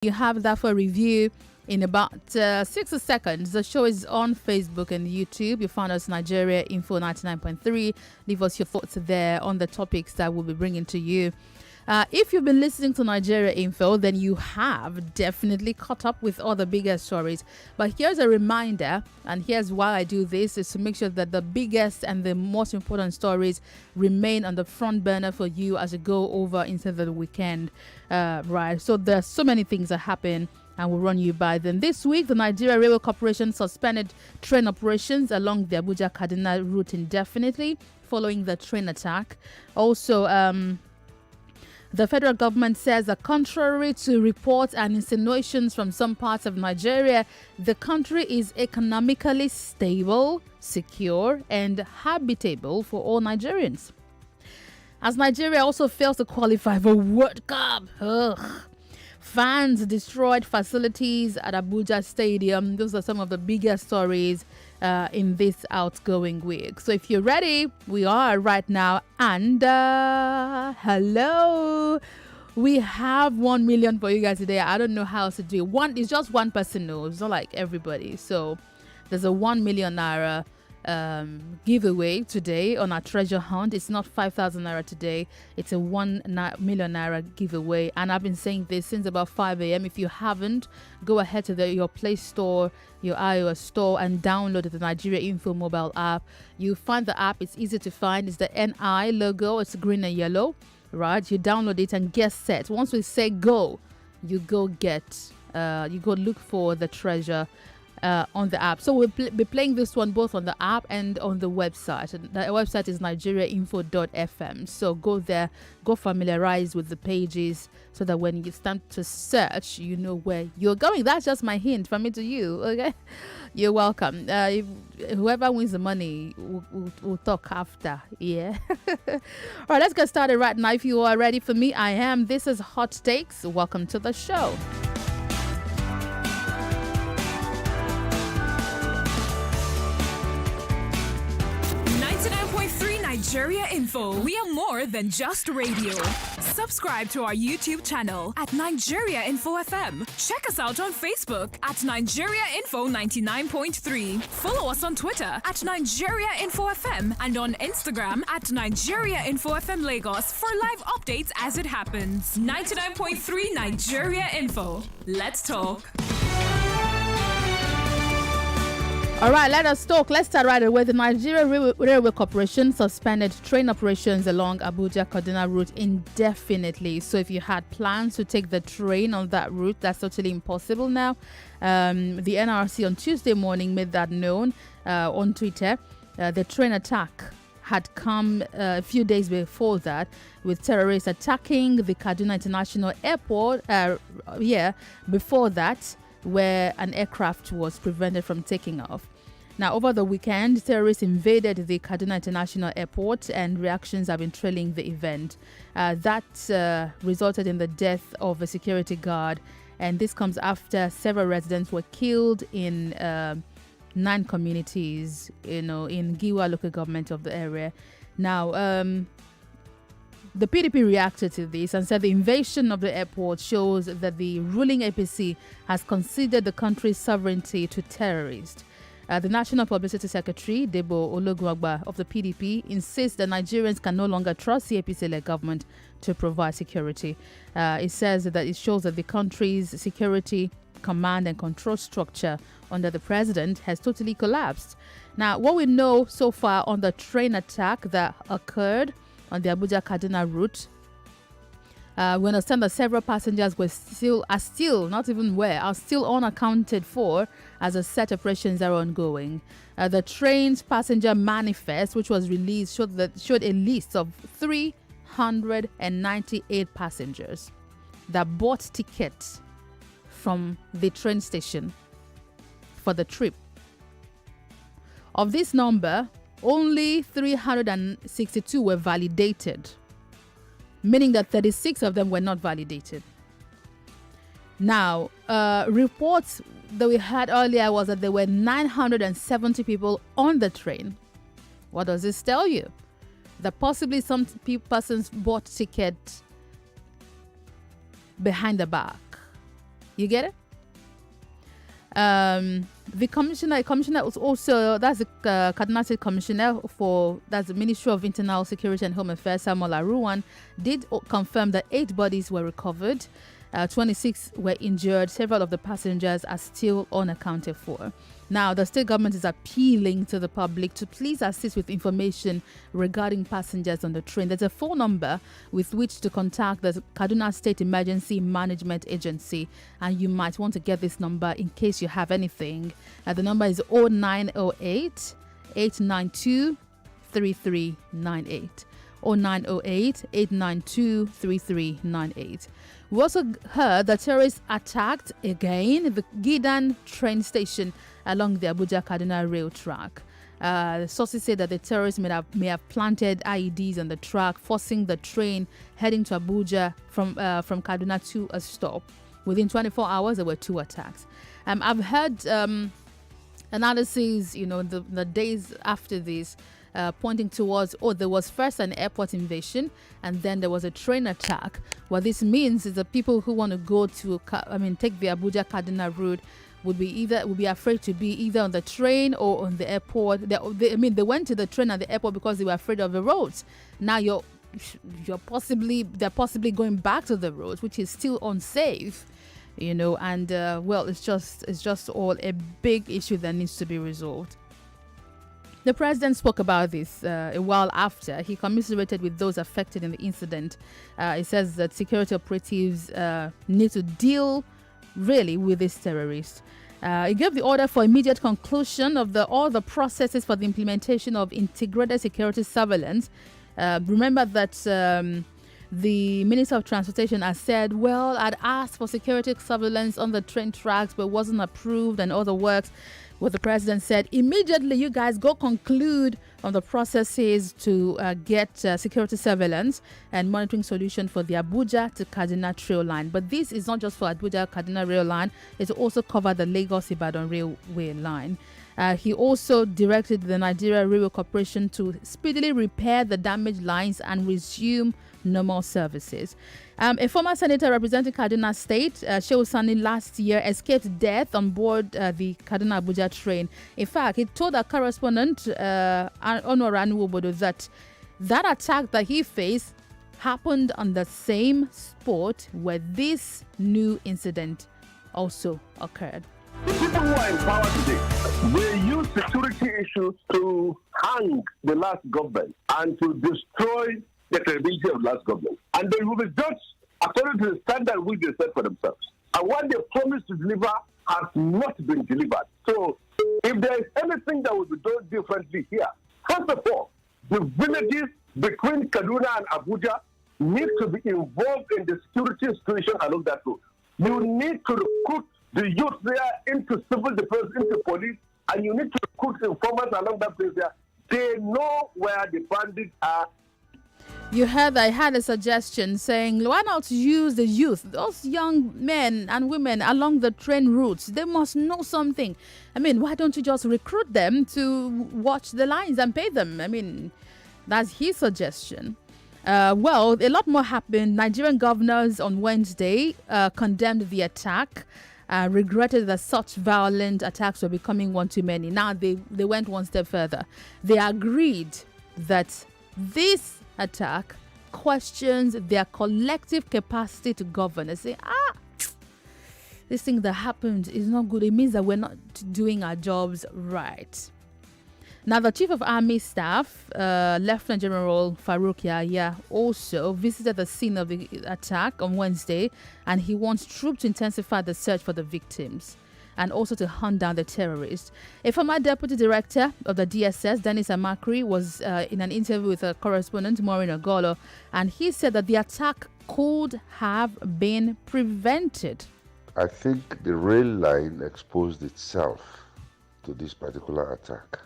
You have that for review in about 60 seconds. The show is on Facebook and YouTube. You find us Nigeria Info 99.3. Leave us your thoughts there on the topics that we'll be bringing to you. If you've been listening to Nigeria Info, then you have definitely caught up with all the bigger stories. But here's a reminder, and here's why I do this, is to make sure that the biggest and the most important stories remain on the front burner for you as you go over into the weekend. Right. So there's so many things that happen, and we'll run you by them. This week, the Nigeria Railway Corporation suspended train operations along the Abuja-Kaduna route indefinitely following the train attack. Also, the federal government says that contrary to reports and insinuations from some parts of Nigeria, the country is economically stable, secure, and habitable for all Nigerians. As Nigeria also fails to qualify for World Cup, fans destroyed facilities at Abuja Stadium. Those are some of the bigger stories in this outgoing week. So if you're ready, we are right now. And hello, we have 1 million for you guys today. I don't know how to do it. It's just one person knows. It's not like everybody. So there's a 1 million naira giveaway today on our treasure hunt. It's not 5,000 naira today, it's a 1 million naira giveaway, and I've been saying this since about 5 a.m. If you haven't, go ahead to your Play Store, your iOS store, and download the Nigeria Info mobile app. You find the app, it's easy to find. It's the NI logo, it's green and yellow, right? You download it and get set. Once we say go, you go look for the treasure on the app. So we'll be playing this one both on the app and on the website. And the website is nigeriainfo.fm. So go there, go familiarize with the pages so that when you start to search, you know where you're going. That's just my hint from me to you. Okay, you're welcome. Whoever wins the money, we'll talk after. Yeah. All right, let's get started right now. If you are ready for me, I am. This is Hot Takes. Welcome to the show. Nigeria Info. We are more than just radio. Subscribe to our YouTube channel at Nigeria Info FM. Check us out on Facebook at Nigeria Info 99.3. Follow us on Twitter at Nigeria Info FM and on Instagram at Nigeria Info FM Lagos for live updates as it happens. 99.3 Nigeria Info. Let's talk. All right, let us talk. Let's start right away. The Nigeria Railway Corporation suspended train operations along Abuja-Kaduna route indefinitely. So if you had plans to take the train on that route, that's totally impossible now. The NRC on Tuesday morning made that known on Twitter. The train attack had come a few days before that, with terrorists attacking the Kaduna International Airport. Before that, where an aircraft was prevented from taking off. Now, over the weekend, terrorists invaded the Kaduna International Airport, and reactions have been trailing the event. That resulted in the death of a security guard, and this comes after several residents were killed in 9 communities, in Giwa local government of the area. Now, the PDP reacted to this and said the invasion of the airport shows that the ruling APC has conceded the country's sovereignty to terrorists. The National Publicity Secretary, Debo Ologunagba of the PDP, insists that Nigerians can no longer trust the APC-led government to provide security. It says that it shows that the country's security command and control structure under the president has totally collapsed. Now, what we know so far on the train attack that occurred on the Abuja-Kaduna route, we understand that several passengers are still unaccounted for as the set operations are ongoing. The train's passenger manifest, which was released, showed a list of 398 passengers that bought tickets from the train station for the trip. Of this number, only 362 were validated, meaning that 36 of them were not validated. Now, reports that we had earlier was that there were 970 people on the train. What does this tell you? That possibly some persons bought tickets behind the back. You get it? The commissioner was also, that's the Kaduna State Commissioner that's the Ministry of Internal Security and Home Affairs, Samuel Aruwan, did confirm that 8 bodies were recovered. 26 were injured. Several of the passengers are still unaccounted for. Now, the state government is appealing to the public to please assist with information regarding passengers on the train. There's a phone number with which to contact the Kaduna State Emergency Management Agency, and you might want to get this number in case you have anything. The number is 0908 892 3398. 0908 892 3398. We also heard that terrorists attacked again the Gidan train station along the Abuja-Kaduna rail track. Sources say that the terrorists may have planted IEDs on the track, forcing the train heading to Abuja from Kaduna to a stop. Within 24 hours, there were 2 attacks. I've heard analyses, the days after this, pointing towards, there was first an airport invasion and then there was a train attack. What this means is that people who want to go to, take the Abuja-Kaduna route would be afraid to be either on the train or on the airport. They went to the train and the airport because they were afraid of the roads. Now they're possibly going back to the roads, which is still unsafe, and it's just all a big issue that needs to be resolved. The president spoke about this a while after. He commiserated with those affected in the incident. He says that security operatives need to deal really with these terrorists. He gave the order for immediate conclusion of all the processes for the implementation of integrated security surveillance. Remember that the Minister of Transportation has said, I'd asked for security surveillance on the train tracks but wasn't approved and other works. What the president said, immediately you guys go conclude on the processes to get security surveillance and monitoring solution for the Abuja to Kaduna trail line. But this is not just for Abuja-Kaduna rail line. It also covered the Lagos-Ibadan railway line. He also directed the Nigeria Railway Corporation to speedily repair the damaged lines and resume normal services. A former senator representing Kaduna State, Shehu Sani, last year escaped death on board the Kaduna-Abuja train. In fact, he told our correspondent, Onoranu Obodo, that attack that he faced happened on the same spot where this new incident also occurred. The people who are in power today, they use security issues to hang the last government and to destroy the credibility of last government. And they will be judged according to the standard which they set for themselves. And what they promised to deliver has not been delivered. So if there is anything that will be done differently here, first of all, the villages between Kaduna and Abuja need to be involved in the security situation along that road. You need to recruit the youth there into civil defense, into police, and you need to recruit informants along that place there. They know where the bandits are. You heard I had a suggestion saying, why not use the youth, those young men and women along the train routes? They must know something. Why don't you just recruit them to watch the lines and pay them? That's his suggestion. A lot more happened. Nigerian governors on Wednesday condemned the attack, regretted that such violent attacks were becoming one too many. Now they went one step further. They agreed that this attack questions their collective capacity to govern. They say, this thing that happened is not good. It means that we're not doing our jobs right. Now, the Chief of Army Staff, Lieutenant General Farouk Yahya, also visited the scene of the attack on Wednesday, and he wants troops to intensify the search for the victims and also to hunt down the terrorists. A former deputy director of the DSS, Dennis Amakri, was in an interview with a correspondent, Maureen Ogolo, and he said that the attack could have been prevented. I think the rail line exposed itself to this particular attack.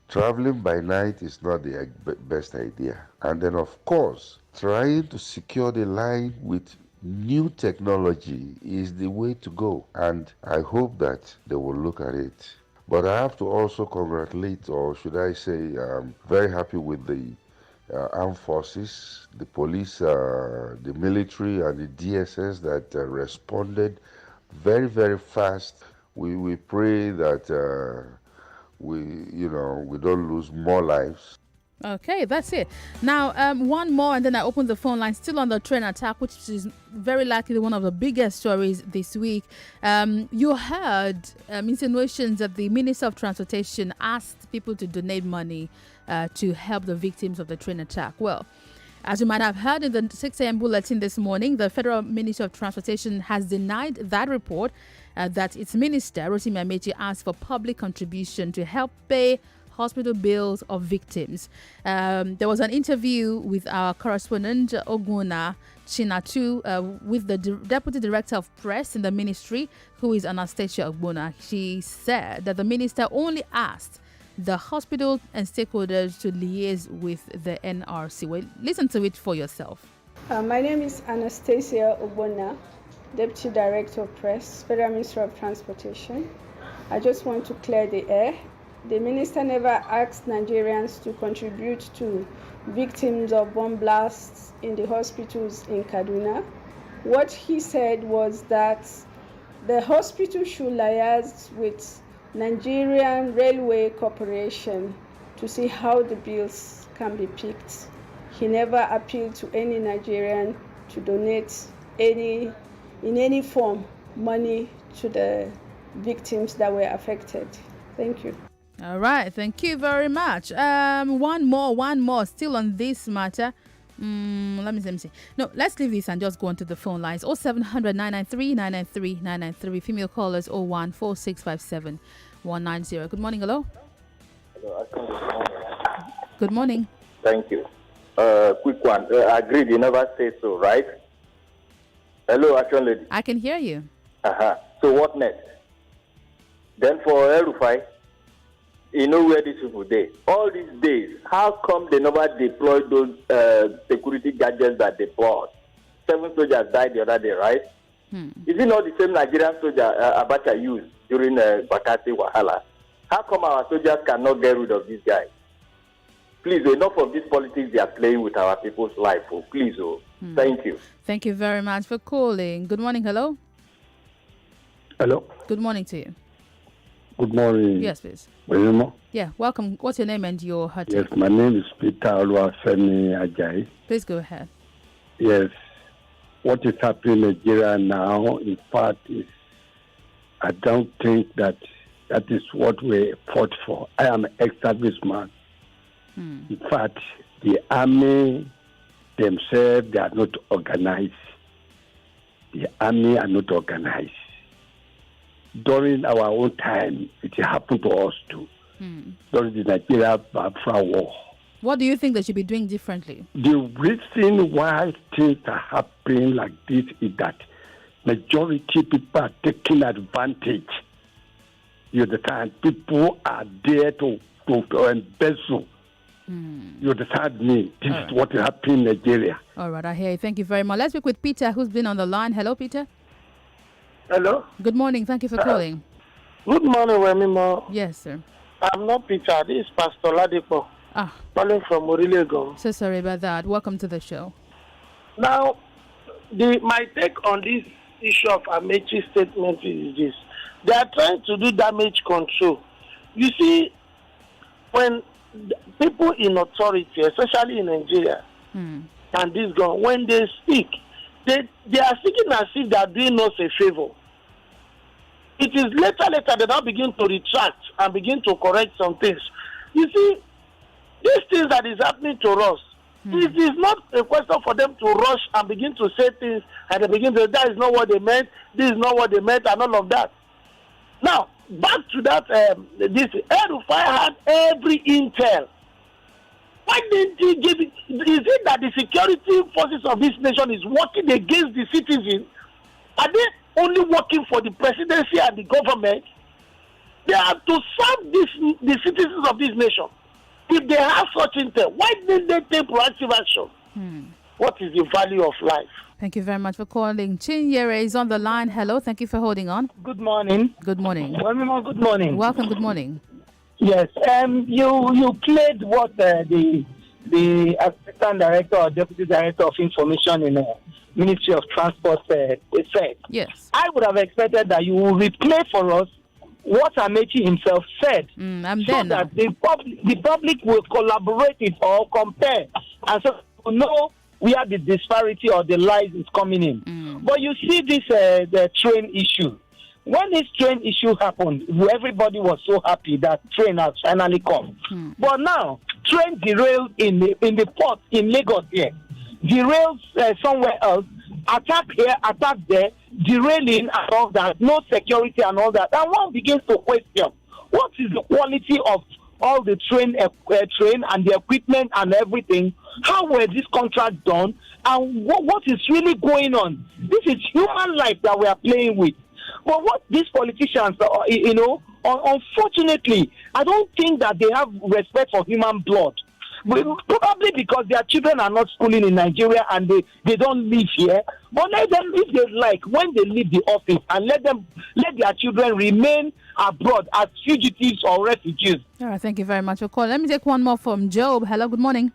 Traveling by night is not the best idea. And then, of course, trying to secure the line with new technology is the way to go. And I hope that they will look at it. But I have to also congratulate, or should I say, very happy with the armed forces, the police, the military, and the DSS that responded very, very fast. We pray that we don't lose more lives. Okay, that's it. Now, one more, and then I open the phone line. Still on the train attack, which is very likely one of the biggest stories this week. You heard insinuations that the Minister of Transportation asked people to donate money to help the victims of the train attack. Well, as you might have heard in the 6 a.m. bulletin this morning, the Federal Ministry of Transportation has denied that report that its minister, Rotimi Amechi, asked for public contribution to help pay hospital bills of victims. There was an interview with our correspondent, Oguna Chinatu, with the Deputy Director of Press in the ministry, who is Anastasia Ogbona. She said that the minister only asked the hospital and stakeholders to liaise with the NRC. Well, listen to it for yourself. My name is Anastasia Ogbona, Deputy Director of Press, Federal Ministry of Transportation. I just want to clear the air. The minister never asked Nigerians to contribute to victims of bomb blasts in the hospitals in Kaduna. What he said was that the hospital should liaise with Nigerian Railway Corporation to see how the bills can be picked. He never appealed to any Nigerian to donate in any form money to the victims that were affected. Thank you. All right, thank you very much. One more, still on this matter. Let me see. No, let's leave this and just go on to the phone lines. 0700 993 993 993. Female callers 01 4657 190. Good morning, hello. Hello, good morning. Thank you. Quick one. Agreed, you never say so, right? Hello, action lady. I can hear you. So what next? Then for El-Rufai, you know where these people dey. All these days, how come they never deployed those security gadgets that they bought? 7 soldiers died the other day, right? Is it not the same Nigerian soldier Abacha used during Bakassi Wahala? How come our soldiers cannot get rid of these guys? Please, enough of this politics they are playing with our people's life. Oh, please, Thank you. Thank you very much for calling. Good morning, hello. Hello. Good morning to you. Good morning. Yes, please. Wemimo. Yeah, welcome. What's your name and your heart? Yes, my name is Peter Oluwafemi Ajayi. Please go ahead. Yes, what is happening in Nigeria now, in fact, I don't think that is what we fought for. I am an ex-serviceman. In fact, the army themselves, they are not organized. The army are not organized. During our own time, it happened to us too. During the Nigeria Biafra War. What do you think they should be doing differently? The reason why things are happening like this is that majority people are taking advantage. You understand? People are there to embezzle. You understand me? This is what is happening in Nigeria. All right, I hear you. Thank you very much. Let's speak with Peter, who's been on the line. Hello, Peter. Hello. Good morning. Thank you for calling. Good morning, Wemimo. Yes, sir. I'm not Peter. This is Pastor Ladipo. Calling from Orilego. So sorry about that. Welcome to the show. Now, my take on this issue of Amechi's statement is this. They are trying to do damage control. You see, when people in authority, especially in Nigeria, and this gun, when they speak, they are speaking as if they are doing us a favor. It is later they now begin to retract and begin to correct some things. You see, these things that is happening to us, it is not a question for them to rush and begin to say things and they begin to say, that is not what they meant, this is not what they meant, and all of that. Now, back to that, this El-Rufai had every intel. Why didn't he give it? Is it that the security forces of this nation is working against the citizens? Are they only working for the presidency and the government? They have to serve the citizens of this nation. If they have such intel, why didn't they take proactive action? What is the value of life? Thank you very much for calling. Chinyere is on the line. Hello. Thank you for holding on. Good morning. Good morning. Good morning. Welcome. Good morning. Yes. You played what the the Assistant Director or Deputy Director of Information in the Ministry of Transport said. Yes. I would have expected that you will replay for us what Amechi himself said, so that the public will collaborate it or compare, and so to know where the disparity or the lies is coming in. But you see this the train issue. When this train issue happened, everybody was so happy that train has finally come. But now, train derailed in the port in Lagos here, derailed somewhere else, attack here, attack there, derailing and all that, no security and all that. And one begins to question, what is the quality of all the train and the equipment and everything? How were these contracts done? And what is really going on? This is human life that we are playing with. But what these politicians, unfortunately, I don't think that they have respect for human blood. Probably because their children are not schooling in Nigeria and they don't live here. But let them, if they like, when they leave the office, and let their children remain abroad as fugitives or refugees. All right, thank you very much for calling. Let me take one more from Job. Hello, good morning.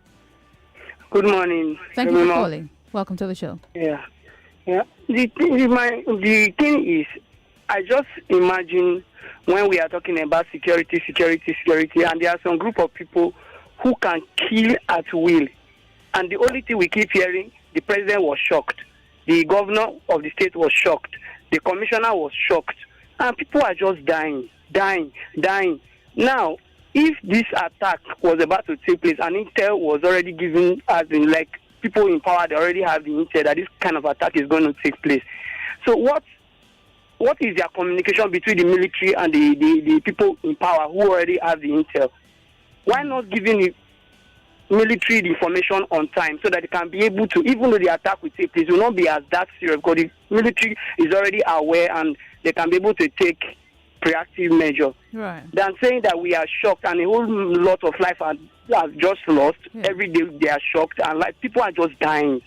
Good morning. Thank you for calling. Welcome to the show. Yeah. The thing is, I just imagine when we are talking about security, and there are some group of people who can kill at will. And the only thing we keep hearing, the president was shocked. The governor of the state was shocked. The commissioner was shocked. And people are just dying. Now, if this attack was about to take place and intel was already given, as in like people in power, they already have the intel that this kind of attack is going to take place. So what is their communication between the military and the people in power who already have the intel? Why not giving the military the information on time so that they can be able to, even though the attack will take place, will not be as that serious because the military is already aware and they can be able to take proactive measures. Right. Than saying that we are shocked and a whole lot of life are just lost. Yeah. Every day they are shocked and like people are just dying.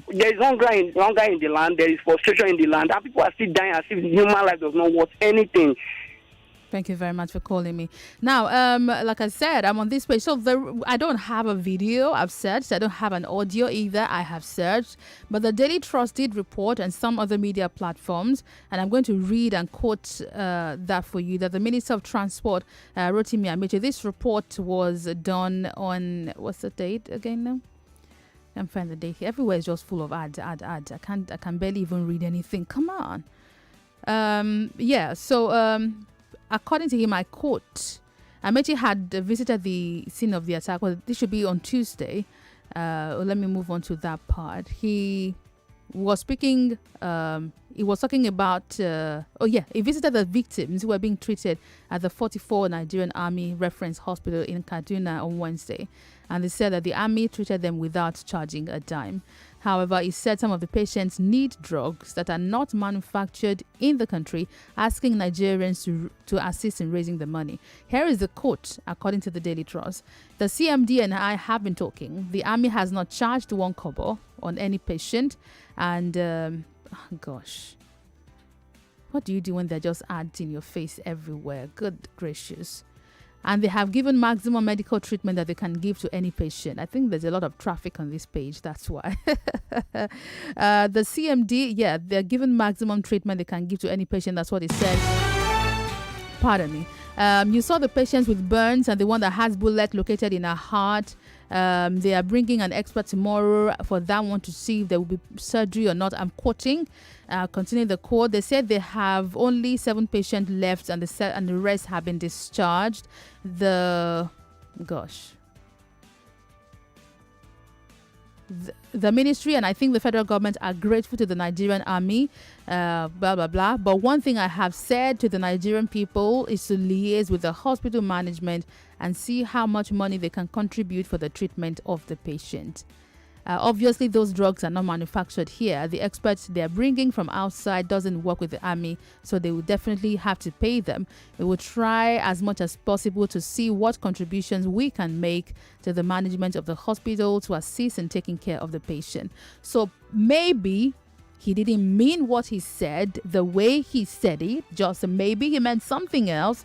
There is hunger in the land, there is frustration in the land, and people are still dying as if human life does not worth anything. Thank you very much for calling me. Now, like I said, I'm on this page. So I don't have a video. I've searched. I don't have an audio either. I have searched. But the Daily Trust did report and some other media platforms, and I'm going to read and quote that for you, that the Minister of Transport, Rotimi Amechi, this report was done on, what's the date again now? I can't find the date here. Everywhere is just full of ads. I can barely even read anything. Come on. According to him, I quote, Amechi had visited the scene of the attack. Well, this should be on Tuesday. Let me move on to that part. He was speaking, he was talking about, he visited the victims who were being treated at the 44 Nigerian Army Reference Hospital in Kaduna on Wednesday. And they said that the army treated them without charging a dime. However, he said some of the patients need drugs that are not manufactured in the country, asking Nigerians to assist in raising the money. Here is the quote, according to the Daily Trust. The CMD and I have been talking. The army has not charged 1 kobo on any patient. And, what do you do when they're just ads in your face everywhere? Good gracious. And they have given maximum medical treatment that they can give to any patient. I think there's a lot of traffic on this page. That's why. The CMD, they're given maximum treatment they can give to any patient. That's what it said. Pardon me. You saw the patients with burns and the one that has bullet located in her heart. They are bringing an expert tomorrow for that one to see if there will be surgery or not. I'm quoting. Continuing the quote, they said they have only 7 patients left and the rest have been discharged. The ministry and I think the federal government are grateful to the Nigerian army, blah, blah, blah. But one thing I have said to the Nigerian people is to liaise with the hospital management and see how much money they can contribute for the treatment of the patient. Obviously, those drugs are not manufactured here. The experts they're bringing from outside doesn't work with the army, so they will definitely have to pay them. We will try as much as possible to see what contributions we can make to the management of the hospital to assist in taking care of the patient. So maybe he didn't mean what he said the way he said it. Just maybe he meant something else.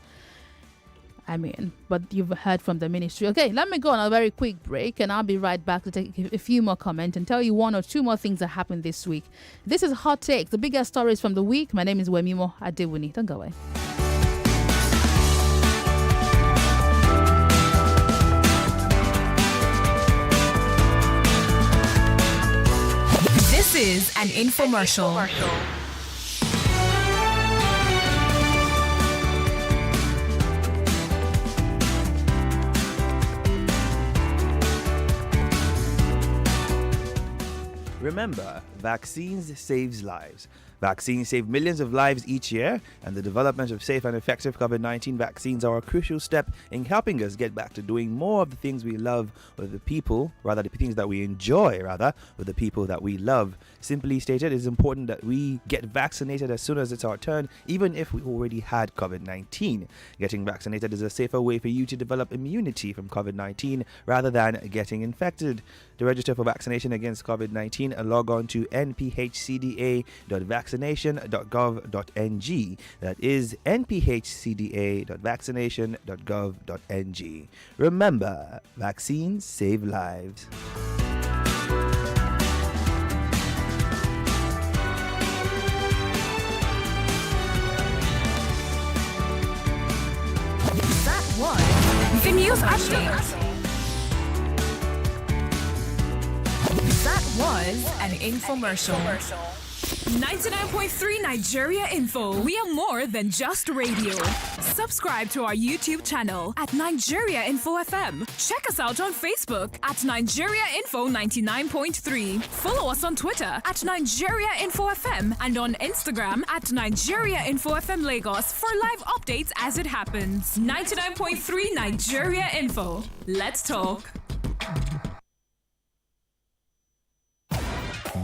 But you've heard from the ministry. Okay, let me go on a very quick break and I'll be right back to take a few more comments and tell you one or two more things that happened this week. This is Hot Take, the biggest stories from the week. My name is Wemimo Adewuni. Don't go away. This is an infomercial. Remember, vaccines saves lives. Vaccines save millions of lives each year, and the development of safe and effective COVID-19 vaccines are a crucial step in helping us get back to doing more of the things we love with the people, rather the things that we enjoy, with the people that we love. Simply stated, it is important that we get vaccinated as soon as it's our turn, even if we already had COVID-19. Getting vaccinated is a safer way for you to develop immunity from COVID-19 rather than getting infected. To register for vaccination against COVID-19, log on to nphcda.vaccination.gov.ng. That is nphcda.vaccination.gov.ng. Remember, vaccines save lives. That was the news update. That was an infomercial. 99.3 Nigeria Info. We are more than just radio. Subscribe to our YouTube channel at Nigeria Info FM. Check us out on Facebook at Nigeria Info 99.3. Follow us on Twitter at Nigeria Info FM and on Instagram at Nigeria Info FM Lagos for live updates as it happens. 99.3 Nigeria Info. Let's talk.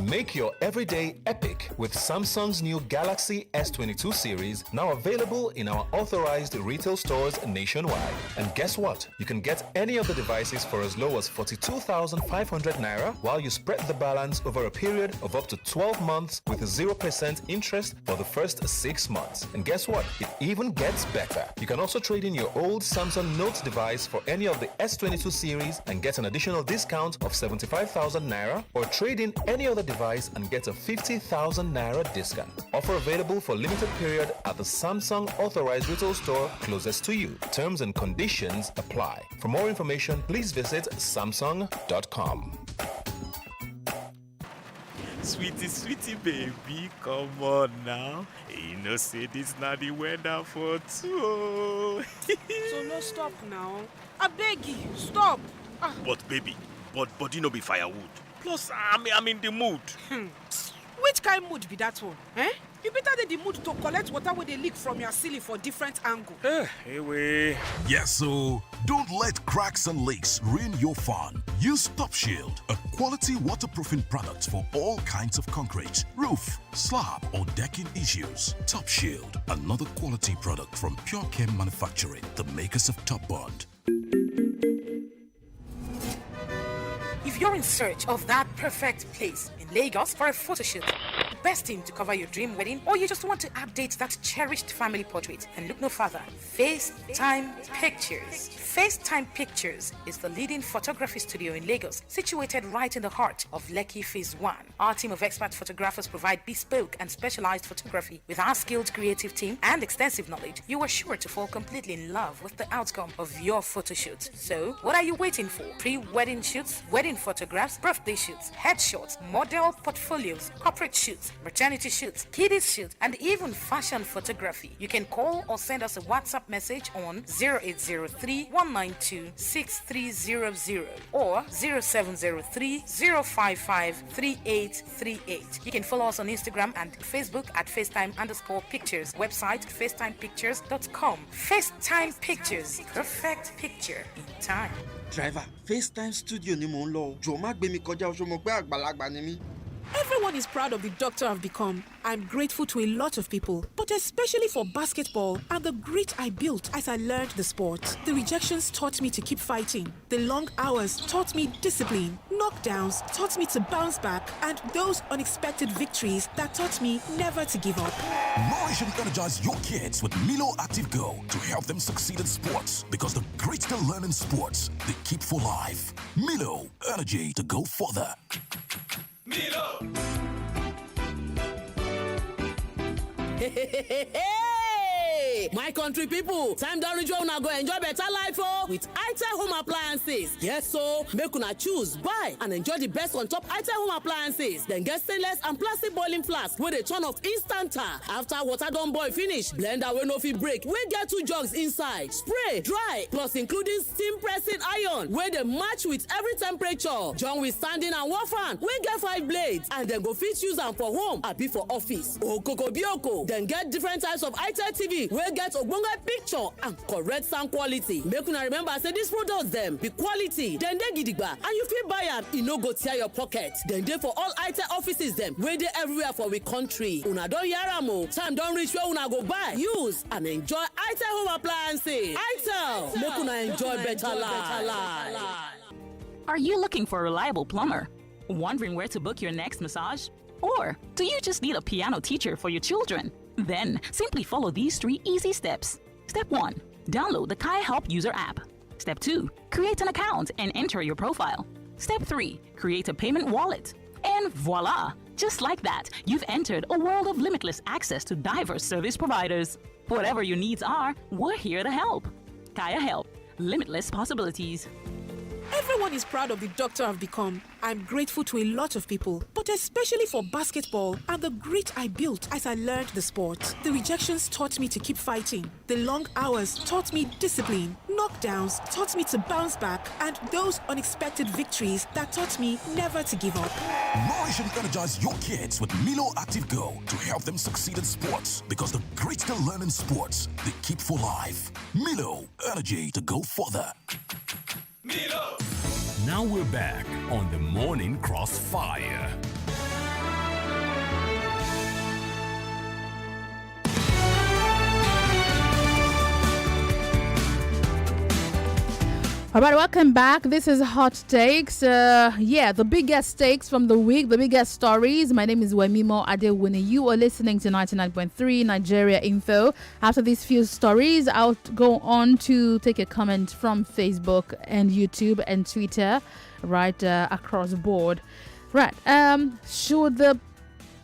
Make your everyday epic with Samsung's new Galaxy S22 series, now available in our authorized retail stores nationwide. And guess what? You can get any of the devices for as low as 42,500 naira, while you spread the balance over a period of up to 12 months with 0% interest for the first 6 months. And guess what? It even gets better. You can also trade in your old Samsung Note device for any of the S22 series and get an additional discount of 75,000 naira, or trade in any other device and get a 50,000 naira discount. Offer available for limited period at the Samsung authorized retail store closest to you. Terms and conditions apply. For more information, please visit samsung.com. Sweetie, baby, come on now. You know, say this not the weather for two. So no stop now. I beg you, stop. But baby, body no be firewood. Plus, I'm in the mood. Which kind mood be that one? You better than the mood to collect water when they leak from your ceiling for different angle. Anyway. Yes, so don't let cracks and leaks ruin your fun. Use Top Shield, a quality waterproofing product for all kinds of concrete, roof, slab, or decking issues. Top Shield, another quality product from Pure Chem Manufacturing, the makers of Top Bond. If you're in search of that perfect place in Lagos for a photo shoot, the best team to cover your dream wedding, or you just want to update that cherished family portrait, then look no further. FaceTime Pictures. FaceTime Pictures is the leading photography studio in Lagos, situated right in the heart of Lekki Phase 1. Our team of expert photographers provide bespoke and specialized photography. With our skilled creative team and extensive knowledge, you are sure to fall completely in love with the outcome of your photo shoot. So, what are you waiting for? Pre-wedding shoots, wedding photographs, birthday shoots, headshots, model portfolios, corporate shoots, maternity shoots, kiddies shoots, and even fashion photography. You can call or send us a WhatsApp message on 0803-192-6300 or 0703-055-3838. You can follow us on Instagram and Facebook at FaceTime_Pictures. Website FaceTimePictures.com. FaceTime Pictures. Perfect picture in time. Driver, FaceTime studio ni mò ń lọ. Jọ̀ọ́ má gbé mi kọjá, o ṣó mọ̀ pé àgbàlagbà ni mí. Everyone is proud of the doctor I've become. I'm grateful to a lot of people, but especially for basketball and the grit I built as I learned the sport. The rejections taught me to keep fighting. The long hours taught me discipline. Knockdowns taught me to bounce back, and those unexpected victories that taught me never to give up. Nourish and energize your kids with Milo Active Go to help them succeed in sports, because the grit they learn in sports, they keep for life. Milo, energy to go further. Milo! My country people, time don reach when una go enjoy better life with Itel Home Appliances. Yes, so make una choose, buy and enjoy the best on top Itel Home Appliances. Then get stainless and plastic boiling flask where they turn off instanta. After water don boil finish, blender wey no fit break, wey get 2 jugs inside, spray, dry, plus including steam pressing iron where they match with every temperature. Join with standing and wall fan wey get 5 blades, and then go fit use them for home abi for office. Okoko bioko. Then get different types of Itel TV wey get ogbonge picture and correct sound quality. Make una remember say these products them be quality, then they gidigba, and you fit buy am, e no go tear your pocket. Then they for all Itel offices them where they everywhere for we country. Una don hear am o. Time don reach where una go buy, use and enjoy Itel Home Appliances. Itel, make una enjoy better life. Are you looking for a reliable plumber? Wondering where to book your next massage? Or do you just need a piano teacher for your children? Then simply follow these 3 easy steps. Step 1. Download the Kai Help user app. Step 2. Create an account and enter your profile. Step 3. Create a payment wallet. And voila! Just like that, you've entered a world of limitless access to diverse service providers. Whatever your needs are, we're here to help. Kaya Help. Limitless possibilities. Everyone is proud of the doctor I've become. I'm grateful to a lot of people, but especially for basketball and the grit I built as I learned the sport. The rejections taught me to keep fighting. The long hours taught me discipline. Knockdowns taught me to bounce back, and those unexpected victories that taught me never to give up. Nourish and energize your kids with Milo Active Go to help them succeed in sports, because the grit they learn in sports, they keep for life. Milo, energy to go further. Milo! Now we're back on the Morning Crossfire. All right, welcome back. This is Hot Takes. The biggest stakes from the week, the biggest stories. My name is Wemimo Adewuni. You are listening to 99.3 Nigeria Info. After these few stories, I'll go on to take a comment from Facebook and YouTube and Twitter, right across the board. Right. Should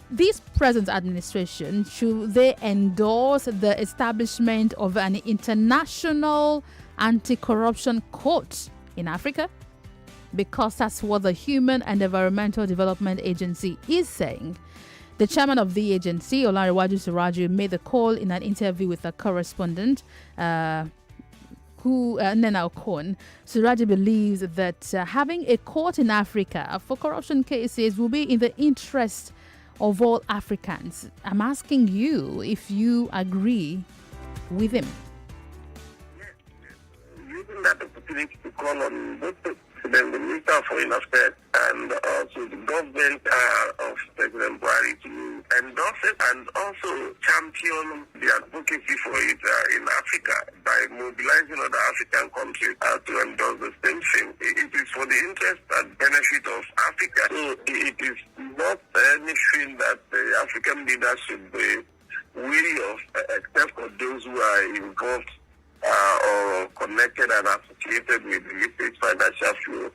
this present administration, should they endorse the establishment of an international anti-corruption court in Africa? Because that's what the Human and Environmental Development Agency is saying. The chairman of the agency, Olanrewaju Suraju, made the call in an interview with a correspondent Nena Okon. Suraju believes that having a court in Africa for corruption cases will be in the interest of all Africans. I'm asking you if you agree with him. Using that opportunity to call on both the Minister of Foreign Affairs and also the government of President Buhari to endorse it and also champion the advocacy for it in Africa by mobilizing other African countries to endorse the same thing. It is for the interest and benefit of Africa. So it is not anything that the African leaders should be weary of, except for those who are involved or connected and associated with illicit financial flow.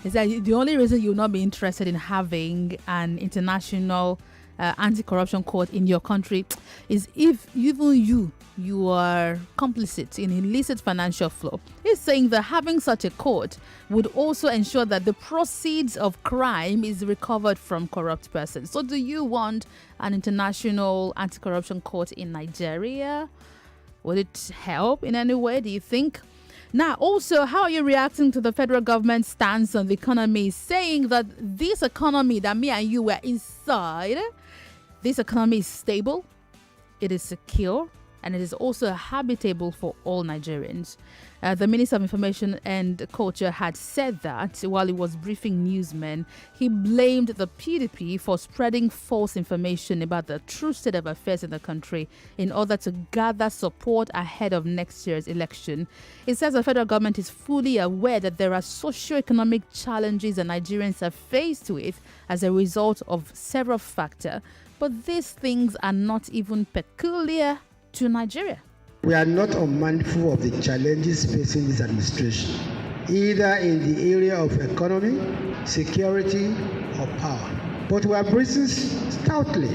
Is that the only reason you'll not be interested in having an international anti-corruption court in your country is if even you are complicit in illicit financial flow? He's saying that having such a court would also ensure that the proceeds of crime is recovered from corrupt persons. So do you want an international anti-corruption court in Nigeria? Would it help in any way, do you think? Now, also, how are you reacting to the federal government's stance on the economy, saying that this economy that me and you were inside, this economy is stable, it is secure, and it is also habitable for all Nigerians. The Minister of Information and Culture had said that while he was briefing newsmen. He blamed the PDP for spreading false information about the true state of affairs in the country in order to gather support ahead of next year's election. He says the federal government is fully aware that there are socio-economic challenges that Nigerians are faced with as a result of several factors, but these things are not even peculiar to Nigeria. We are not unmindful of the challenges facing this administration, either in the area of economy, security, or power. But we are bracing stoutly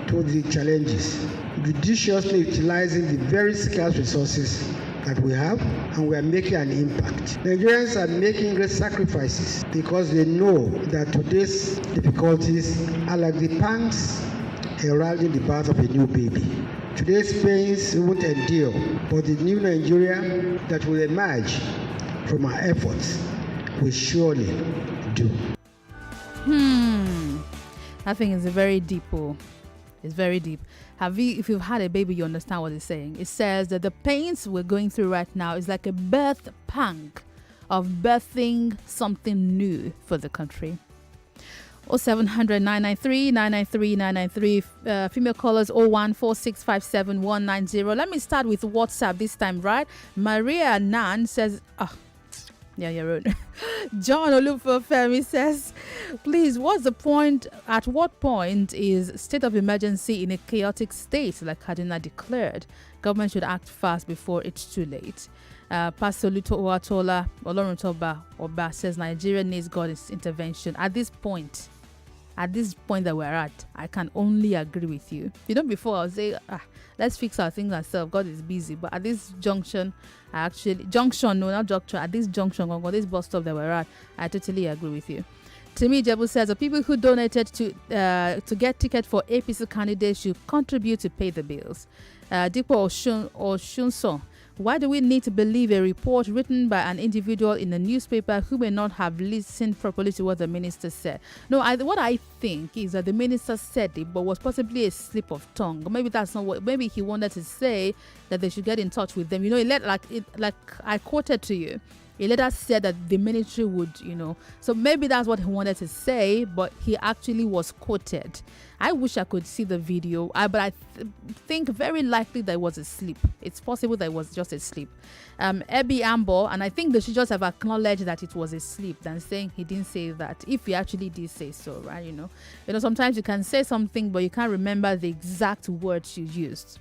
to the challenges, judiciously utilizing the very scarce resources that we have, and we are making an impact. Nigerians are making great sacrifices because they know that today's difficulties are like the pangs heralding the birth of a new baby. Today's pains won't endure, but the new Nigeria that will emerge from our efforts will surely do. I think it's very deep. It's very deep. If you've had a baby, you understand what it's saying. It says that the pains we're going through right now is like a birth pang of birthing something new for the country. 0700 993 993 993. Female callers 014657190. Let me start with WhatsApp this time, right? Maria Nan says, yeah, you're right. John Olufemi says, please, what's the point? At what point is state of emergency in a chaotic state like Kaduna declared? Government should act fast before it's too late. Pastor Luto Owatola Oloruntoba Oba says Nigeria needs God's intervention. At this point that we're at, I can only agree with you. Before I would say, let's fix our things ourselves. God is busy. But at this junction, at this junction, this bus stop that we're at, I totally agree with you. Timi Jebu says the people who donated to get ticket for APC candidates should contribute to pay the bills. Dipo Oshunso, why do we need to believe a report written by an individual in a newspaper who may not have listened properly to what the minister said? No, what I think is that the minister said it, but was possibly a slip of tongue. Maybe that's not what. Maybe he wanted to say that they should get in touch with them. Like I quoted to you. He later said that the military would, So maybe that's what he wanted to say, but he actually was quoted. I wish I could see the video, but I think very likely that it was a slip. It's possible that it was just a slip. Ebi Ambo, and I think they should just have acknowledged that it was a slip than saying he didn't say that, if he actually did say so, right? Sometimes you can say something, but you can't remember the exact words you used.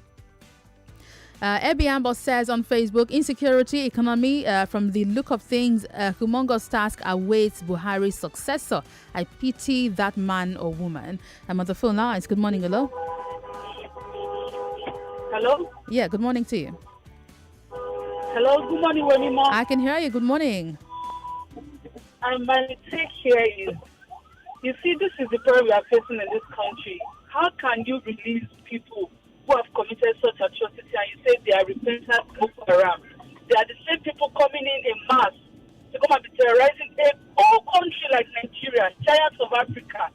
Ebi Ambo says on Facebook, insecurity, economy, from the look of things, a humongous task awaits Buhari's successor. I pity that man or woman. I'm on the phone now. Good morning. Hello? Hello? Yeah, good morning to you. Hello, good morning, Wemimo. I can hear you. Good morning. My take here is, you see, this is the problem we are facing in this country. How can you release people who have committed such atrocity and you say they are repentant Boko Haram? They are the same people coming in mass to come and be terrorizing a whole country like Nigeria, giants of Africa.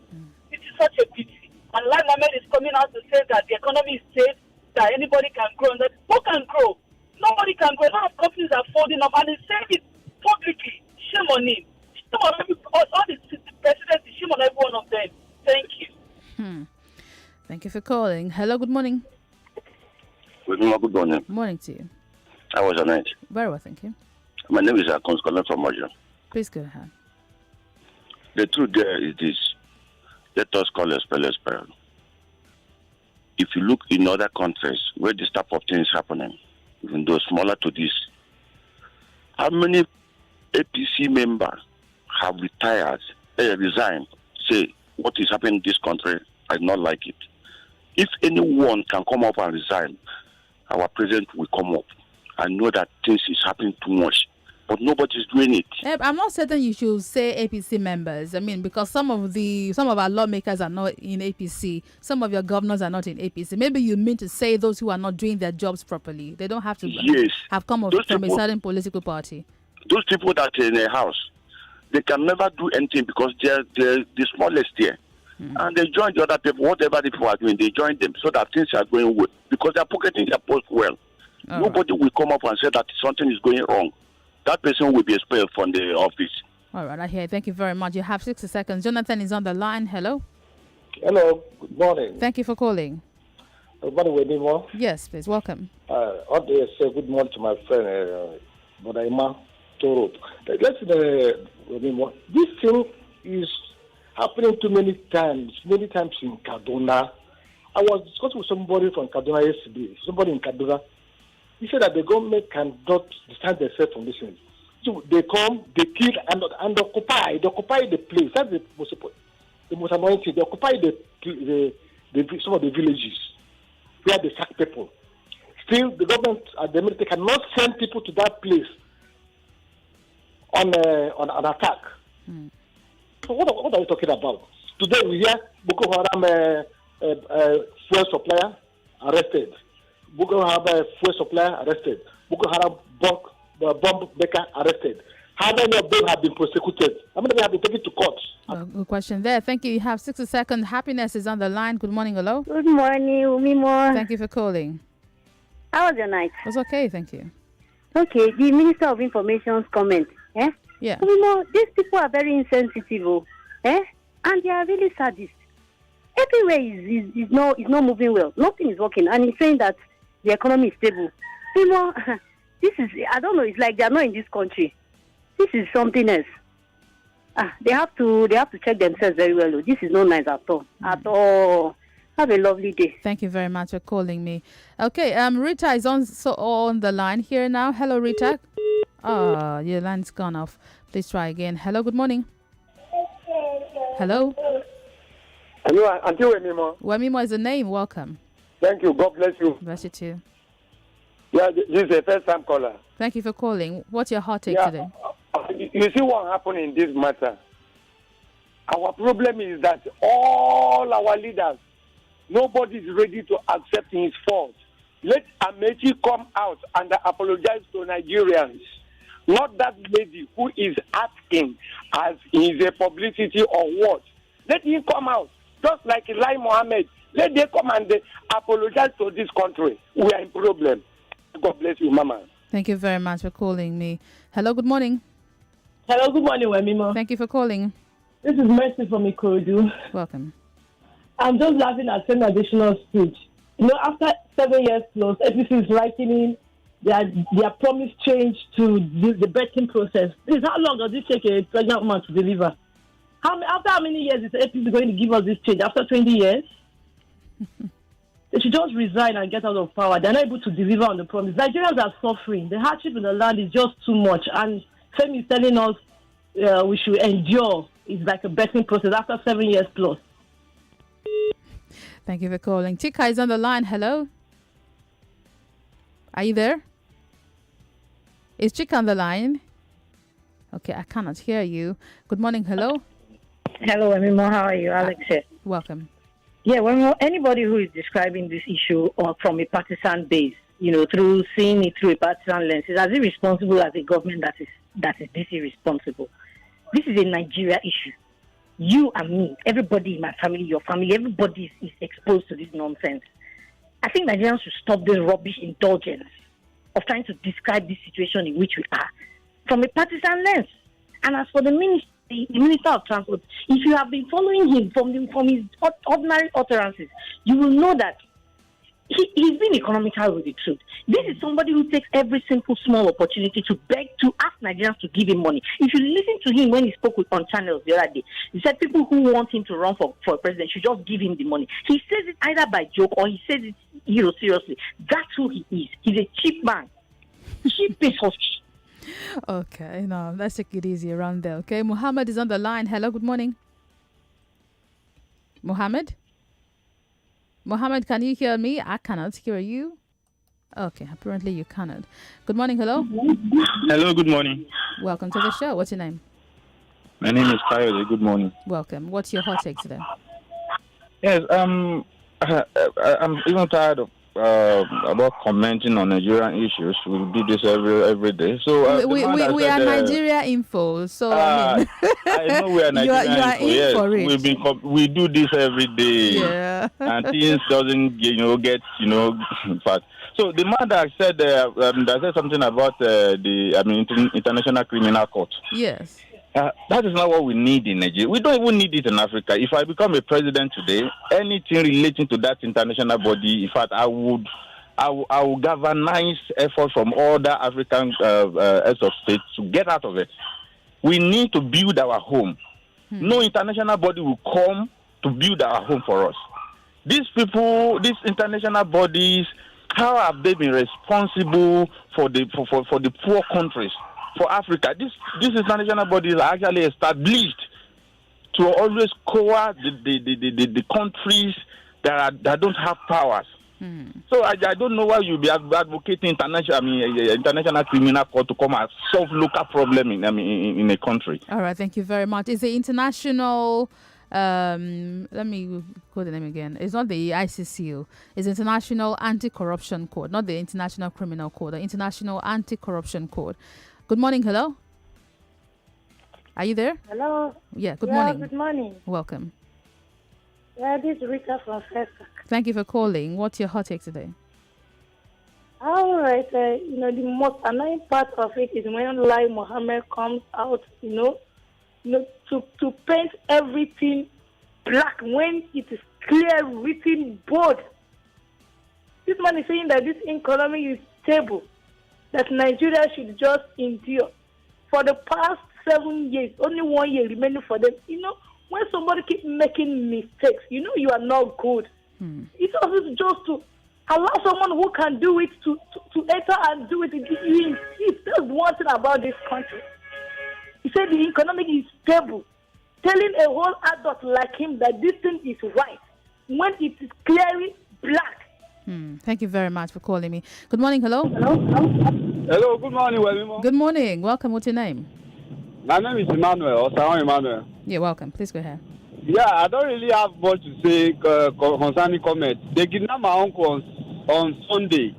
It is such a pity. And Lai Mohammed is coming out to say that the economy is safe, that anybody can grow, and that who can grow? Nobody can grow. A lot of companies are folding up, and he's saying it publicly. Shame on him. Shame on all the presidents. Shame on every one of them. Thank you. Thank you for calling. Hello, good morning. Good morning. Morning to you. How was your night? Very well, thank you. My name is Akons calling from Mojo. Please go ahead. The truth there is this. Let us call a spell a spell. If you look in other countries where this type of things happening, even though smaller to this, how many APC members have resigned, say, what is happening in this country, I do not like it. If anyone can come up and resign, our president will come up and know that things is happening too much. But nobody's doing it. I'm not certain you should say APC members. I mean, because some of our lawmakers are not in APC. Some of your governors are not in APC. Maybe you mean to say those who are not doing their jobs properly. They don't have to have come up from a certain political party. Those people that are in a house, they can never do anything because they're the smallest there. And they join the other people, whatever the people are doing, they join them so that things are going well. Because they are pocketing their post well. Nobody will come up and say that something is going wrong. That person will be expelled from the office. All right, I hear. Thank you very much. You have 60 seconds. Jonathan is on the line. Hello. Hello. Good morning. Thank you for calling. Good morning, Wemimo. Yes, please. Welcome. I want to say good morning to my friend, Brother Ima Toro. Listen, Wemimo, this thing is happening too many times in Kaduna. I was discussing with somebody from Kaduna yesterday, somebody in Kaduna. He said that the government cannot distance themselves from this thing. So they come, they kill, and occupy. They occupy the place. That's the most annoying thing. They occupy some of the villages where they sack people. Still, the government at the minute they cannot send people to that place on an attack. So what are you talking about? Today we hear Boko Haram fuel supplier arrested. Boko Haram fuel supplier arrested. Boko Haram bomb maker arrested. How many of them have been prosecuted? How many of them have been taken to court? Good question there. Thank you. You have 60 seconds. Happiness is on the line. Good morning. Hello. Good morning, Wemimo. Thank you for calling. How was your night? It was okay. Thank you. Okay. The Minister of Information's comment. Yeah. Wemimo, these people are very insensitive. And they are really sadists. Everywhere is not moving well. Nothing is working. And he's saying that the economy is stable. Wemimo, this is, I don't know, it's like they are not in this country. This is something else. They have to check themselves very well. This is not nice at all. At all. Have a lovely day. Thank you very much for calling me. Okay, Rita is on the line here now. Hello, Rita. Your line's gone off. Please try again. Hello, good morning. Hello. Hello, Auntie Wemimo. Wemimo is the name. Welcome. Thank you. God bless you. Bless you too. Yeah, this is a first-time caller. Thank you for calling. What's your hot take today? You see what happened in this matter? Our problem is that all our leaders, nobody is ready to accept his fault. Let Amechi come out and apologize to Nigerians. Not that lady who is asking as is a publicity or what. Let him come out. Just like Eli Mohammed. Let them come and apologize to this country. We are in problem. God bless you, Mama. Thank you very much for calling me. Hello, good morning. Hello, good morning, Wemimo. Thank you for calling. This is Mercy from Ikoyi. Welcome. I'm just laughing at some additional speech. You know, after 7 years plus, APC is writing their promise change to the betting process. Please, how long does it take a pregnant woman to deliver? After how many years is APC going to give us this change? After 20 years? They should just resign and get out of power. They're not able to deliver on the promise. Nigerians are suffering. The hardship in the land is just too much. And Femi is telling us we should endure. It's like a betting process after 7 years plus. Thank you for calling. Chika is on the line. Hello? Are you there? Is Chika on the line? Okay, I cannot hear you. Good morning. Hello? Hello, Wemimo. How are you? Alex here. Welcome. Yeah, Wemimo, anybody who is describing this issue from a partisan base, through seeing it through a partisan lens, is as irresponsible as a government that is this irresponsible. This is a Nigeria issue. You and me, everybody in my family, your family, everybody is exposed to this nonsense. I think Nigerians should stop this rubbish indulgence of trying to describe this situation in which we are from a partisan lens. And as for the Minister of Transport, if you have been following him from his ordinary utterances, you will know that he's been economical with the truth. This is somebody who takes every simple small opportunity to beg, to ask Nigerians to give him money. If you listen to him when he spoke on channels the other day, he said people who want him to run for president should just give him the money. He says it either by joke or he says it seriously. That's who he is. He's a cheap man. Cheap piece of shit. Okay, no, let's take it easy around there. Okay, Muhammad is on the line. Hello, good morning. Muhammad, can you hear me? I cannot hear you. Okay, apparently you cannot. Good morning. Hello. Hello, good morning. Welcome to the show. What's your name? My name is Kyle. Good morning. Welcome. What's your hot take today? Yes, I'm even tired of about commenting on Nigerian issues. We do this every day. So we are Nigeria Info. So I know we are Nigeria you are Info. in Yes, for it. We do this every day. Yeah. And things doesn't get fast. So the man that said that said something about International Criminal Court. Yes. That is not what we need in Nigeria. We don't even need it in Africa. If I become a president today, anything relating to that international body, in fact, I will galvanize effort from all the African heads of states to get out of it. We need to build our home. No international body will come to build our home for us. These people, these international bodies, how have they been responsible for the poor countries? For Africa, this international bodies are actually established to always cover the countries that don't have powers. So I don't know why you be advocating international criminal court to come and solve local problem in a country. All right, thank you very much. Is the international let me quote the name again. It's not the ICC. It's International Anti-Corruption Court, not the International Criminal Court. The International Anti-Corruption Court. Good morning. Hello. Are you there? Hello. Yeah. Good morning. Good morning. Welcome. Yeah, this is Rita from Fesca. Thank you for calling. What's your hot take today? All right. The most annoying part of it is when Lai Mohammed comes out, to paint everything black when it is clear, written, bold. This man is saying that this economy is stable, that Nigeria should just endure. For the past 7 years, only 1 year remaining for them. When somebody keeps making mistakes, you are not good. It's also just to allow someone who can do it to enter and do it. You insist. That's one thing about this country. He said the economy is stable. Telling a whole adult like him that this thing is right when it is clearly black. Thank you very much for calling me. Good morning. Hello. Hello. Good morning, Wemimo. Good morning. Welcome. What's your name? My name is Emmanuel. Emmanuel. Yeah, welcome. Please go ahead. Yeah, I don't really have much to say concerning comments. They kidnapped my uncle on Sunday.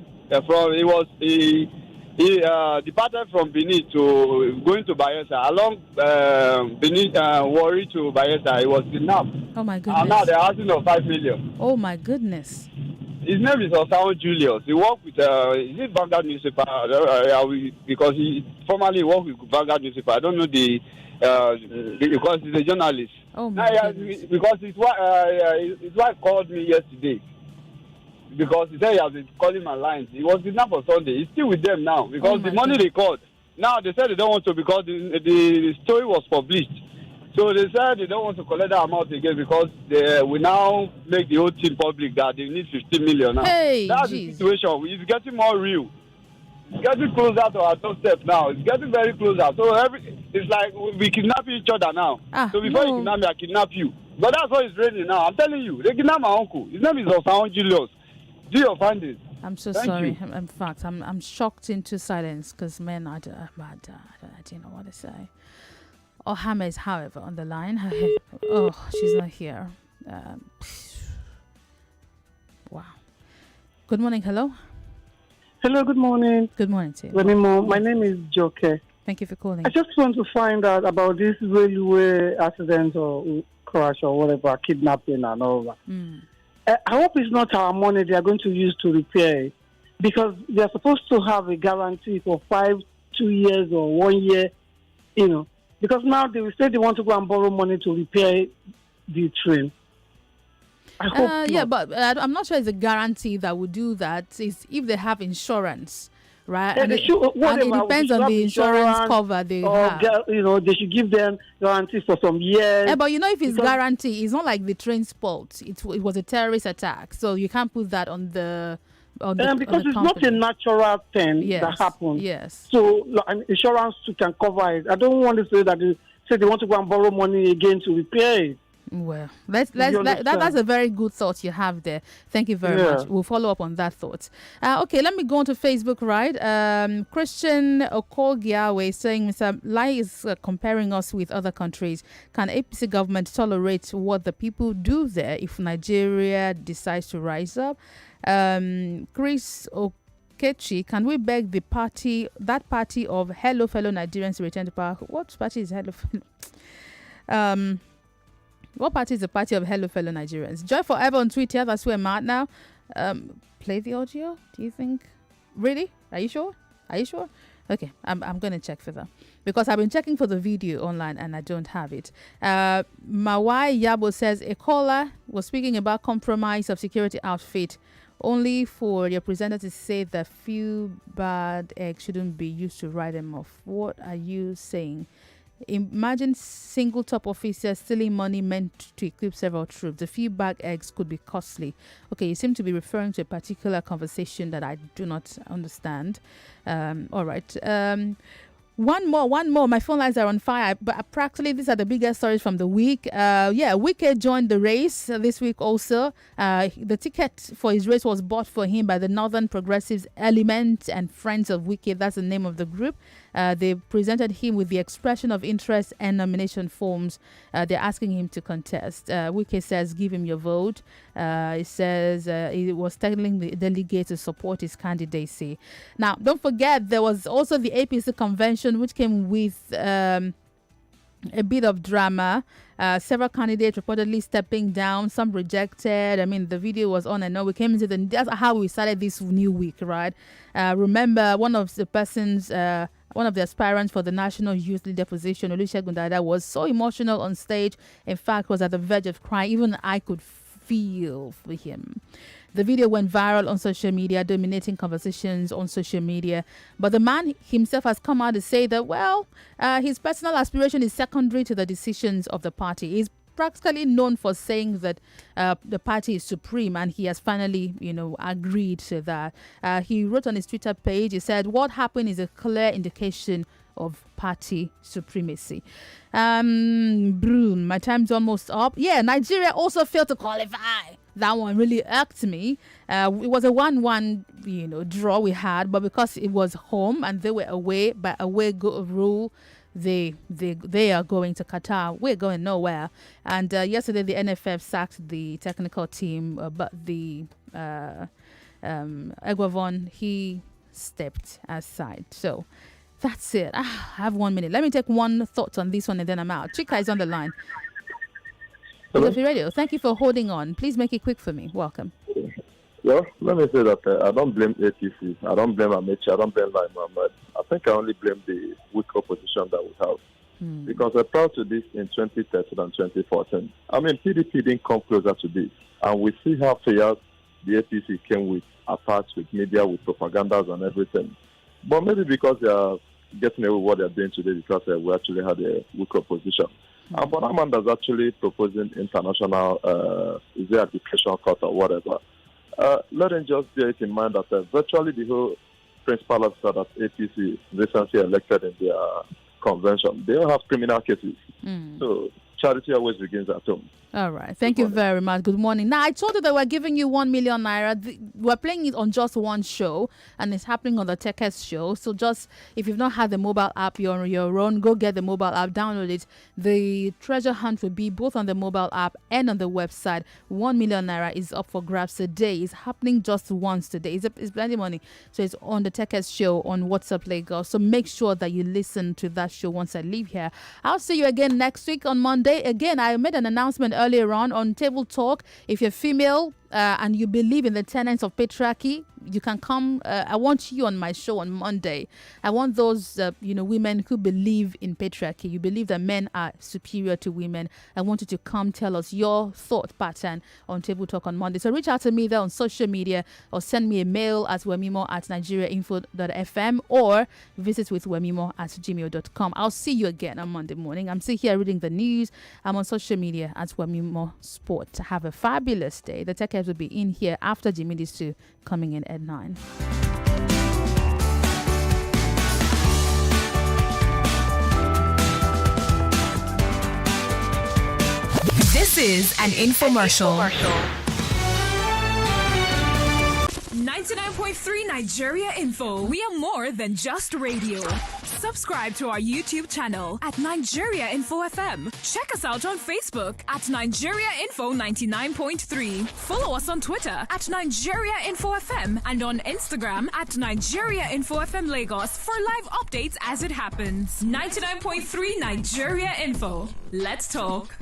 He departed from Benin to going to Bayelsa. Along Benin, Warri to Bayelsa, he was kidnapped. Oh my goodness! And now they're asking for 5 million. Oh my goodness! His name is Osao Julius. He worked with Vanguard newspaper because he formerly worked with Vanguard newspaper. I don't know because he's a journalist. Oh my goodness! Because his wife called me yesterday. Because he said he has been calling my lines. He was kidnapped on Sunday. He's still with them now because the money they called. Now they said they don't want to because the story was published. So they said they don't want to collect that amount again because they will now make the whole thing public that they need 15 million now. Hey, that's the situation. It's getting more real. It's getting closer to our doorstep now. It's getting very closer. So it's like we kidnap each other now. So before you kidnap me, I kidnap you. But that's what it's raining now. I'm telling you, they kidnapped my uncle. His name is Osao Julius. Do your findings. I'm so sorry. In fact, I'm shocked into silence because men, I don't know what to say. Ohama is, however, on the line. Oh, she's not here. Wow. Good morning. Hello. Hello. Good morning. Good morning to you. Wemimo, my name is Joke. Thank you for calling. I just want to find out about this railway accident or crash or whatever, kidnapping and all that. I hope it's not our money they are going to use to repair it, because they are supposed to have a guarantee for 2 years or 1 year, because now they will say they want to go and borrow money to repair the train. I hope yeah, but I'm not sure it's a guarantee that would do that. Is if they have insurance, right? Yeah, and it depends on the insurance cover they have. They should give them guarantees for some years. Yeah, but if it's guarantee, it's not like the train's fault. It was a terrorist attack, so you can't put that on the. Because it's not a natural thing that happens. Yes. So an insurance can cover it. I don't want to say that they want to go and borrow money again to repair it. Well, that's a very good thought you have there. Thank you very much. We'll follow up on that thought. Okay, let me go on to Facebook, right? Christian Okogiawe is saying, Mr. Lai is comparing us with other countries. Can APC government tolerate what the people do there if Nigeria decides to rise up? Chris Okechi, can we beg that party of Hello Fellow Nigerians to return to power? What party is Hello Fellow? What party is the party of Hello Fellow Nigerians? Joy Forever on Twitter, that's where I'm at now. Play the audio, do you think? Really? Are you sure? Okay, I'm going to check further. Because I've been checking for the video online and I don't have it. Mawai Yabo says, a caller was speaking about compromise of security outfit only for your presenter to say that few bad eggs shouldn't be used to write them off. What are you saying? Imagine single top officers stealing money meant to equip several troops. A few bag eggs could be costly. Okay, you seem to be referring to a particular conversation that I do not understand. All right. One more. My phone lines are on fire. But practically, these are the biggest stories from the week. Wike joined the race this week also. The ticket for his race was bought for him by the Northern Progressives Element and Friends of Wike. That's the name of the group. They presented him with the expression of interest and nomination forms. They're asking him to contest. Wike says, give him your vote. He says he was telling the delegates to support his candidacy. Now, don't forget, there was also the APC convention, which came with a bit of drama. Several candidates reportedly stepping down, some rejected. I mean, the video was on and on. We came into that's how we started this new week, right? Remember, one of the aspirants for the National Youth Leader position, Olusegun Dada, was so emotional on stage. In fact, was at the verge of crying. Even I could feel for him. The video went viral on social media, dominating conversations on social media. But the man himself has come out to say that, well, his personal aspiration is secondary to the decisions of the party. He's practically known for saying that the party is supreme, and he has finally, agreed to that. He wrote on his Twitter page, he said, what happened is a clear indication of party supremacy. My time's almost up. Yeah, Nigeria also failed to qualify. That one really irked me. It was a 1-1, draw we had, but because it was home and they were away, by away rule, they are going to Qatar. We're going nowhere. And yesterday the NFF sacked the technical team, but the Egwavon, he stepped aside. So that's it. I have 1 minute. Let me take one thought on this one and then I'm out. Chika is on the line. Hello? Radio. Thank you for holding on. Please make it quick for me. Welcome. Well, let me say that I don't blame APC. I don't blame Amechi. I don't blame Lai Mohammed. I think I only blame the weak opposition that we have. Because prior to this in 2013 and 2014, I mean, PDP didn't come closer to this. And we see how failures the APC came with attacks with media, with propagandas and everything. But maybe because they are getting away with what they are doing today, because we actually had a weak opposition. And for that man that's actually proposing international, is there arbitration court or whatever, let him just bear it in mind that virtually the whole principal officer that APC recently elected in their convention, they all have criminal cases. So charity always begins at home. All right. Thank you very much. Good morning. Now, I told you that we're giving you 1 million naira. We're playing it on just one show, and it's happening on the TechS show. So just, if you've not had the mobile app, you're on your own, go get the mobile app, download it. The treasure hunt will be both on the mobile app and on the website. 1 million naira is up for grabs today. It's happening just once today. It's plenty of money. So it's on the TechS show on WhatsApp Lagos. So make sure that you listen to that show once I leave here. I'll see you again next week on Monday. Again, I made an announcement earlier on Table Talk. If you're female and you believe in the tenets of patriarchy, you can come. I want you on my show on Monday. I want those, women who believe in patriarchy. You believe that men are superior to women. I want you to come tell us your thought pattern on Table Talk on Monday. So reach out to me there on social media or send me a mail at wemimo@nigeriainfo.fm or visit with wemimo@gmail.com. I'll see you again on Monday morning. I'm still here reading the news. I'm on social media at Wemimo Sport. Have a fabulous day. The tech heads will be in here after Jimmy Disu coming in at 9. This This is an infomercial. 99.3 Nigeria Info. We are more than just radio. Subscribe to our YouTube channel at Nigeria Info FM. Check us out on Facebook at Nigeria Info 99.3. Follow us on Twitter at Nigeria Info FM and on Instagram at Nigeria Info FM Lagos for live updates as it happens. 99.3 Nigeria Info. Let's talk.